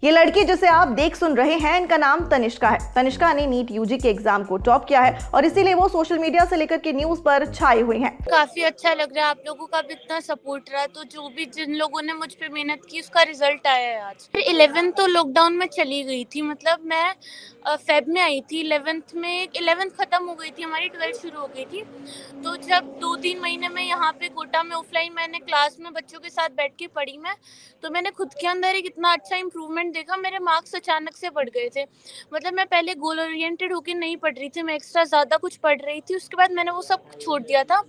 ये लड़की जिसे आप देख सुन रहे हैं, इनका नाम तनिष्का है। तनिष्का ने नीट यूजी के एग्जाम को टॉप किया है और इसीलिए वो सोशल मीडिया से लेकर के न्यूज पर छाई हुई हैं। काफी अच्छा लग रहा है, आप लोगों का भी इतना सपोर्ट रहा, तो जो भी जिन लोगों ने मुझ पे मेहनत की उसका रिजल्ट आया है आज। 11th तो लॉकडाउन में चली गई थी, मतलब मैं फेब में आई थी। 11th खत्म हो गई थी हमारी, 12th शुरू हो गई थी। तो जब 2-3 महीने में यहाँ पे कोटा में ऑफलाइन मैंने क्लास में बच्चों के साथ बैठ के पढ़ी मैं, तो मैंने खुद के अंदर एक इतना अच्छा इंप्रूवमेंट देखा। मेरे मार्क्स अचानक से बढ़ गए थे। मतलब मैं पहले गोल ओरिएंटेड होकर नहीं पढ़ रही थी, मैं एक्स्ट्रा ज़्यादा कुछ पढ़ रही थी। उसके बाद मैंने वो सब छोड़ दिया था।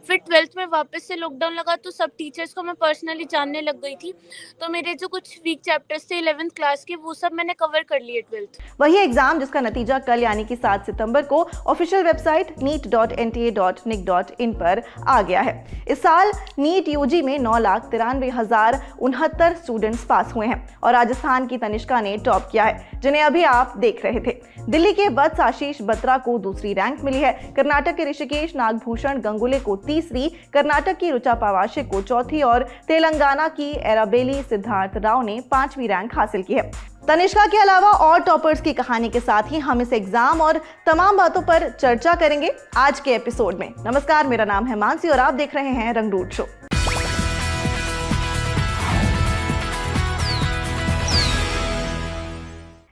फिर 12th में वापस से लॉकडाउन लगा, तो सब टीचर्स को मैं पर्सनली जानने लग गई थी। तो मेरे जो कुछ वीक चैप्टर्स थे 11th क्लास के, वो सब मैंने कवर कर लिए 12th। वही एग्जाम जिसका नतीजा कल यानी कि 7 सितंबर को ऑफिशियल वेबसाइट neet.nta.nic.in पर आ गया है। इस साल नीट यूजी में 9,93,069 स्टूडेंट्स पास हुए हैं और राजस्थान की तनिष्का ने टॉप किया है, जिन्हें अभी आप देख रहे थे। दिल्ली के वत्स आशीष बत्रा को दूसरी रैंक मिली है। कर्नाटक के ऋषिकेश नागभूषण गंगुले को तीसरी, कर्नाटक की रुचा पावाशे को चौथी और तेलंगाना की एराबेली सिद्धार्थ राव ने 5वीं रैंक हासिल की है। तनिष्का के अलावा और टॉपर्स की कहानी के साथ ही हम इस एग्जाम और तमाम बातों पर चर्चा करेंगे आज के एपिसोड में। नमस्कार, मेरा नाम है मानसी और आप देख रहे हैं रंगरूट शो।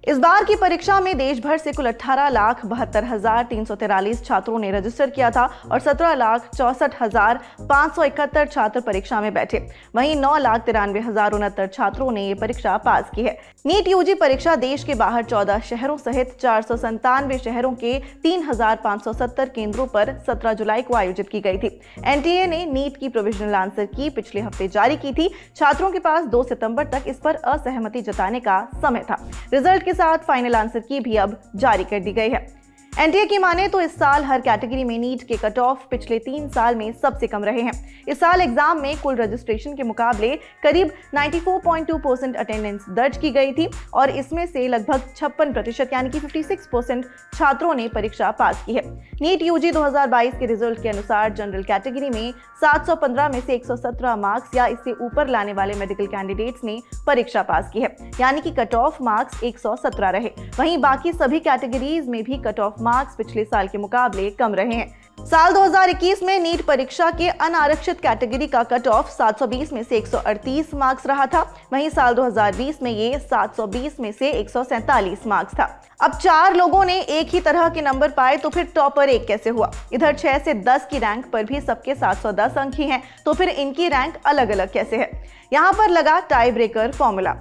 इस बार की परीक्षा में देश भर से कुल 18,72,343 छात्रों ने रजिस्टर किया था और 17,64,571 छात्र परीक्षा में बैठे। वहीं 9,93,069 छात्रों ने ये परीक्षा पास की है। नीट यूजी परीक्षा देश के बाहर 14 शहरों सहित 497 शहरों के 3,570 केंद्रों पर 17 जुलाई को आयोजित की गई थी। एनटीए ने नीट की प्रोविजनल आंसर की पिछले हफ्ते जारी की थी। छात्रों के पास 2 सितंबर तक इस पर असहमति जताने का समय था। रिजल्ट के साथ फाइनल आंसर की भी अब जारी कर दी गई है। एनटीए की माने तो इस साल हर कैटेगरी में नीट के कट ऑफ पिछले 3 साल में सबसे कम रहे हैं। इस साल एग्जाम में कुल रजिस्ट्रेशन के मुकाबले करीब 94.2% अटेंडेंस दर्ज की गई थी और इसमें से लगभग 56% यानी कि 56% छात्रों ने परीक्षा पास की है। नीट यूजी 2022 के रिजल्ट के अनुसार जनरल कैटेगरी में 715 में से 117 मार्क्स या इससे ऊपर लाने वाले मेडिकल कैंडिडेट्स ने परीक्षा पास की है, यानी कि कट ऑफ मार्क्स 117 रहे। वहीं बाकी सभी कैटेगरीज में भी कट ऑफ मार्क्स पिछले साल के मुकाबले कम रहे हैं। साल 2021 में नीट परीक्षा के अनारक्षित कैटेगरी का कट ऑफ 720 में से 138 मार्क्स रहा था। वहीं साल 2020 में ये 720 में से 147 मार्क्स था। अब 4 लोगों ने एक ही तरह के नंबर पाए तो फिर टॉपर एक कैसे हुआ? इधर 6 से 10 की रैंक पर भी सबके 710 अंक ही हैं, तो फिर इनकी रैंक अलग अलग कैसे है? यहाँ पर लगा टाई ब्रेकर फॉर्मूला।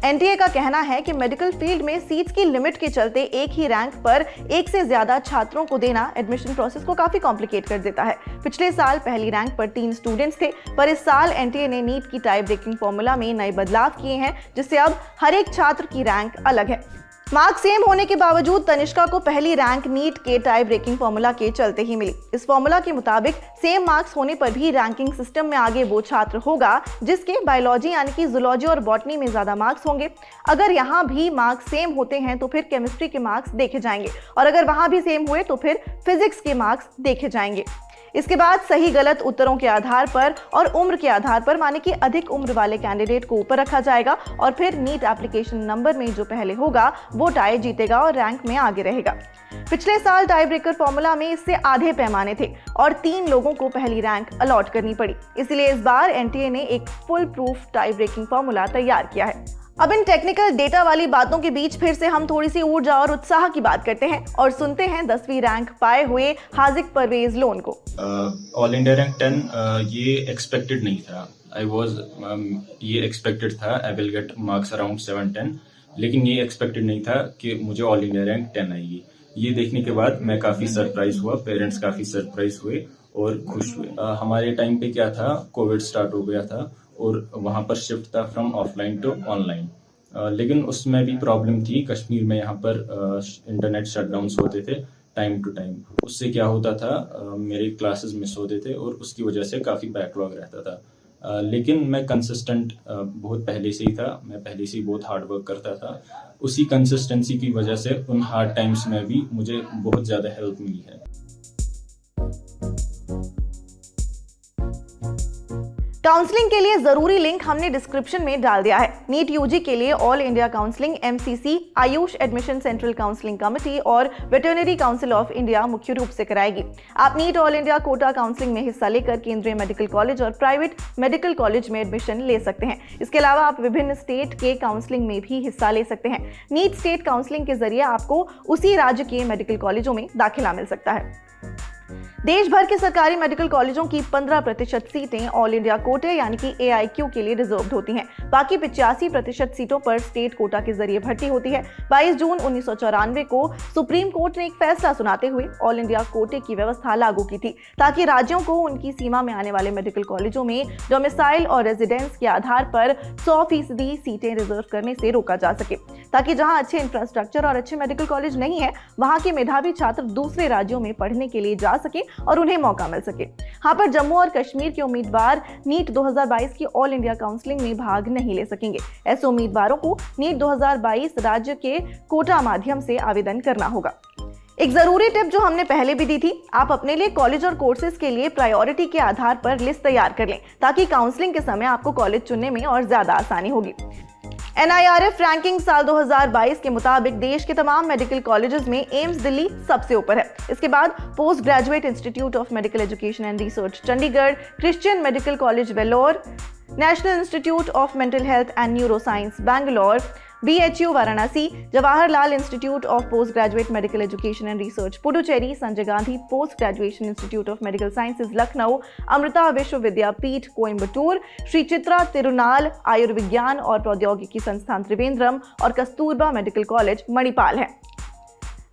एनटीए का कहना है कि मेडिकल फील्ड में सीट्स की लिमिट के चलते एक ही रैंक पर एक से ज्यादा छात्रों को देना एडमिशन प्रोसेस को काफी कॉम्प्लिकेट कर देता है। पिछले साल पहली रैंक पर 3 स्टूडेंट्स थे, पर इस साल एनटीए ने नीट की टाई ब्रेकिंग फॉर्मूला में नए बदलाव किए हैं, जिससे अब हर एक छात्र की रैंक अलग है। मार्क्स सेम होने के बावजूद तनिष्का को पहली रैंक नीट के टाई ब्रेकिंग फॉर्मूला के चलते ही मिली। इस फॉर्मूला के मुताबिक सेम मार्क्स होने पर भी रैंकिंग सिस्टम में आगे वो छात्र होगा जिसके बायोलॉजी यानी कि जूलॉजी और बॉटनी में ज्यादा मार्क्स होंगे। अगर यहाँ भी मार्क्स सेम होते हैं तो फिर केमिस्ट्री के मार्क्स देखे जाएंगे और अगर वहां भी सेम हुए तो फिर फिजिक्स के मार्क्स देखे जाएंगे। इसके बाद सही गलत उत्तरों के आधार पर और उम्र के आधार पर माने कि अधिक उम्र वाले कैंडिडेट को ऊपर रखा जाएगा और फिर नीट एप्लीकेशन नंबर में जो पहले होगा वो टाई जीतेगा और रैंक में आगे रहेगा। पिछले साल टाई ब्रेकर फॉर्मूला में इससे आधे पैमाने थे और 3 लोगों को पहली रैंक अलॉट करनी पड़ी। इसलिए इस बार एनटीए ने एक full proof tie breaking formula तैयार किया है। अब इन टेक्निकल डेटा वाली बातों के बीच फिर से हम थोड़ी सी ऊर्जा और उत्साह की बात करते हैं और सुनते हैं 10वीं रैंक पाए हुए हाजिक परवेज लोन को। ऑल इंडिया रैंक 10 ये एक्सपेक्टेड नहीं था। ये एक्सपेक्टेड था I will get marks around 710, लेकिन ये एक्सपेक्टेड नहीं था कि मुझे ऑल इंडिया रैंक 10 आएगी। ये देखने के बाद मैं काफी सरप्राइज हुआ, पेरेंट्स काफी सरप्राइज हुए और खुश हुए। हमारे टाइम पे क्या था, कोविड स्टार्ट हो गया था और वहां पर शिफ्ट था फ्रॉम ऑफलाइन टू ऑनलाइन, लेकिन उसमें भी प्रॉब्लम थी। कश्मीर में यहाँ पर इंटरनेट शटडाउन्स होते थे टाइम टू टाइम। उससे क्या होता था, मेरे क्लासेस मिस होते थे और उसकी वजह से काफ़ी बैकलॉग रहता था। लेकिन मैं कंसिस्टेंट बहुत पहले से ही था, मैं पहले से ही बहुत हार्ड वर्क करता था। उसी कंसिस्टेंसी की वजह से उन हार्ड टाइम्स में भी मुझे बहुत ज़्यादा हेल्प मिली है। काउंसलिंग के लिए जरूरी लिंक हमने डिस्क्रिप्शन में डाल दिया है। नीट यूजी के लिए all India counselling, MCC, AYUSH admission central counselling committee और वेटरनरी काउंसिल ऑफ इंडिया मुख्य रूप से कराएगी। आप NEET all India quota counselling में हिस्सा लेकर केंद्रीय मेडिकल कॉलेज और प्राइवेट मेडिकल कॉलेज में एडमिशन ले सकते हैं। इसके अलावा आप विभिन्न स्टेट के काउंसलिंग में भी हिस्सा ले सकते हैं। नीट स्टेट काउंसलिंग के जरिए आपको उसी राज्य के मेडिकल कॉलेजों में दाखिला मिल सकता है। देश भर के सरकारी मेडिकल कॉलेजों की 15% सीटें ऑल इंडिया कोटे यानी कि AIQ के लिए रिजर्व्ड होती हैं। बाकी 85% सीटों पर स्टेट कोटा के जरिए भर्ती होती है। 22 जून 1994 को सुप्रीम कोर्ट ने एक फैसला सुनाते हुए ऑल इंडिया कोटे की व्यवस्था लागू की थी, ताकि राज्यों को उनकी सीमा में आने वाले मेडिकल कॉलेजों में डोमिसाइल और रेजिडेंस के आधार पर 100% सीटें रिजर्व करने से रोका जा सके, ताकि जहां अच्छे इंफ्रास्ट्रक्चर और अच्छे मेडिकल कॉलेज नहीं है, वहां के मेधावी छात्र दूसरे राज्यों में पढ़ने के लिए जा सके और उन्हें मौका मिल सके। यहाँ पर जम्मू और कश्मीर के उम्मीदवार नीट 2022 की ऑल इंडिया काउंसलिंग में भाग नहीं ले सकेंगे। ऐसे उम्मीदवारों को नीट 2022 राज्य के कोटा माध्यम से आवेदन करना होगा। एक जरूरी टिप जो हमने पहले भी दी थी, आप अपने लिए कॉलेज और कोर्सेज के लिए प्रायोरिटी के आधार पर लिस्ट तैयार कर लें, ताकि काउंसलिंग के समय आपको कॉलेज चुनने में और ज्यादा आसानी होगी। NIRF रैंकिंग साल 2022 के मुताबिक देश के तमाम मेडिकल कॉलेजेस में एम्स दिल्ली सबसे ऊपर है। इसके बाद post graduate institute of medical education and research Chandigarh, Christian medical college Vellore, national institute of mental health and neuro science Bangalore, BHU Varanasi, Jawaharlal institute of post graduate medical education and research Puducherry, Sanjay Gandhi post graduation institute of medical sciences Lucknow, Amrita विश्व विद्यापीठ कोयम्बटूर, श्री चित्रा तिरुनाल आयुर्विज्ञान और प्रौद्योगिकी संस्थान त्रिवेंद्रम और Kasturba medical college Manipal है।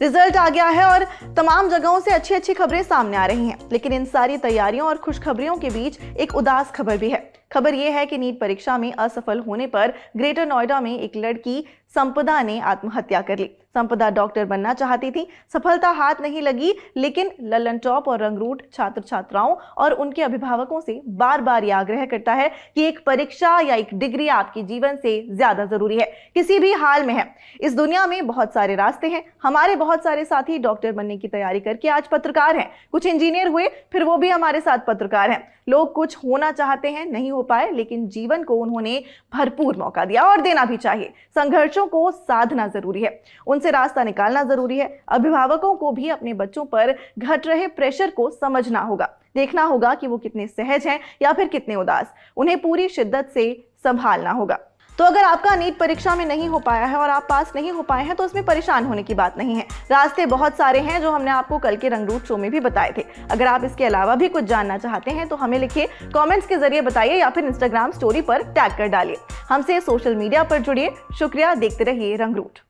Result आ गया है और तमाम जगहों से अच्छी अच्छी खबरें सामने आ रही हैं, लेकिन इन सारी तैयारियों और खुशखबरियों के बीच एक उदास खबर भी है। खबर यह है कि नीट परीक्षा में असफल होने पर ग्रेटर नोएडा में एक लड़की संपदा ने आत्महत्या कर ली। संपदा डॉक्टर बनना चाहती थी, सफलता हाथ नहीं लगी, लेकिन लल्लन टॉप और रंगरूट छात्र छात्राओं और उनके अभिभावकों से बार बार यह आग्रह करता है कि एक परीक्षा या एक डिग्री आपके जीवन से ज्यादा जरूरी है, किसी भी हाल में है। इस दुनिया में बहुत सारे रास्ते हैं। हमारे बहुत सारे साथी डॉक्टर बनने की तैयारी करके आज पत्रकार हैं, कुछ इंजीनियर हुए, फिर वो भी हमारे साथ पत्रकार हैं। लोग कुछ होना चाहते हैं, नहीं हो पाए, लेकिन जीवन को उन्होंने भरपूर मौका दिया और देना भी चाहिए। संघर्षों को साधना जरूरी है, उनसे रास्ता निकालना जरूरी है। अभिभावकों को भी अपने बच्चों पर घट रहे प्रेशर को समझना होगा, देखना होगा कि वो कितने सहज हैं या फिर कितने उदास। उन्हें पूरी शिद्दत से संभालना होगा। तो अगर आपका नीट परीक्षा में नहीं हो पाया है और आप पास नहीं हो पाए हैं, तो इसमें परेशान होने की बात नहीं है। रास्ते बहुत सारे हैं जो हमने आपको कल के रंगरूट शो में भी बताए थे। अगर आप इसके अलावा भी कुछ जानना चाहते हैं तो हमें लिखिए, कमेंट्स के जरिए बताइए या फिर इंस्टाग्राम स्टोरी पर टैग कर डालिए। हमसे सोशल मीडिया पर जुड़िए। शुक्रिया, देखते रहिए रंगरूट।